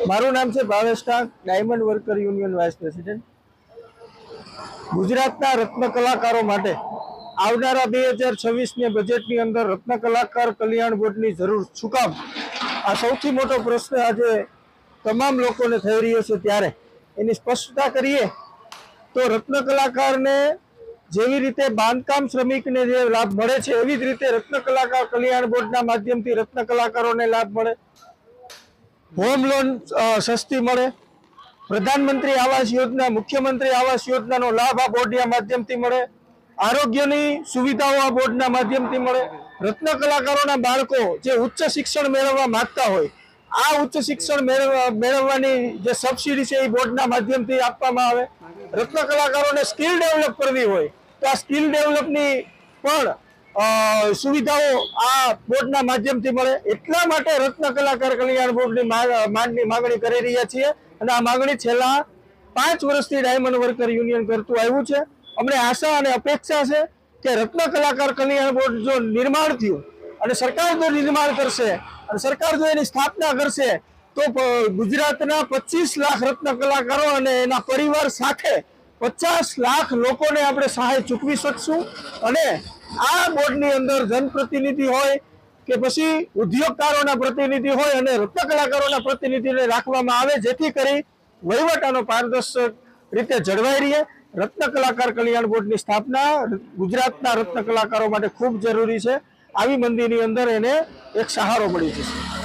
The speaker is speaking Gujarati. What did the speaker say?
મારું નામ છે Bhavesh Tank, diamond worker union vice president. ગુજરાતના રત્ન કલાકારો માટે આવનારા 2026 બજેટની અંદર રત્ન કલાકાર કલ્યાણ બોર્ડની જરૂર શું કામ? આ સૌથી મોટો પ્રશ્ન આજે તમામ લોકોને થઈ રહ્યો છે। ત્યારે એની સ્પષ્ટતા કરીએ તો રત્ન કલાકારને જેવી રીતે બાંધકામ શ્રમિકને જે લાભ મળે છે એવી જ રીતે રત્ન કલાકાર કલ્યાણ બોર્ડના માધ્યમથી રત્ન કલાકારોને લાભ મળે, હોમ લોન સસ્તી મળે, પ્રધાનમંત્રી આવાસ યોજના, મુખ્યમંત્રી આવાસ યોજનાનો લાભ આ બોર્ડના માધ્યમથી મળે, આરોગ્યની સુવિધાઓ આ બોર્ડના માધ્યમથી મળે। રત્ન કલાકારોના બાળકો જે ઉચ્ચ શિક્ષણ મેળવવા માંગતા હોય આ ઉચ્ચ શિક્ષણ મેળવવાની જે સબસિડી છે એ બોર્ડના માધ્યમથી આપવામાં આવે। રત્ન કલાકારોને સ્કિલ ડેવલપ કરવી હોય તો આ સ્કિલ ડેવલપની પણ સુવિધાઓ આ બોર્ડના માધ્યમથી મળે। એટલા માટે રત્ન કલાકાર કલ્યાણ બોર્ડની માગણી કરી રહ્યા છીએ અને આ માગણી છેલ્લા 5 વર્ષથી ડાયમંડ વર્કર યુનિયન કરતું આવ્યું છે। અમને આશા અને અપેક્ષા છે કે રત્ન કલાકાર કલ્યાણ બોર્ડ જો નિર્માણ થયું અને સરકાર જો નિર્માણ કરશે અને સરકાર જો એની સ્થાપના કરશે તો ગુજરાતના 25 લાખ રત્ન કલાકારો અને એના પરિવાર સાથે 50 લાખ લોકોને આપણે સહાય ચૂકવી શકશું। અને આ બોર્ડની અંદર જનપ્રતિનિધિ હોય કે પછી ઉદ્યોગકારોના પ્રતિનિધિ હોય અને રત્ન કલાકારોના પ્રતિનિધિને રાખવામાં આવે જેથી કરી વહીવટાનો પારદર્શક રીતે જળવાઈ રહે। રત્ન કલાકાર કલ્યાણ બોર્ડની સ્થાપના ગુજરાતના રત્ન કલાકારો માટે ખૂબ જરૂરી છે। આવી મંદીની અંદર એને એક સહારો મળી જશે।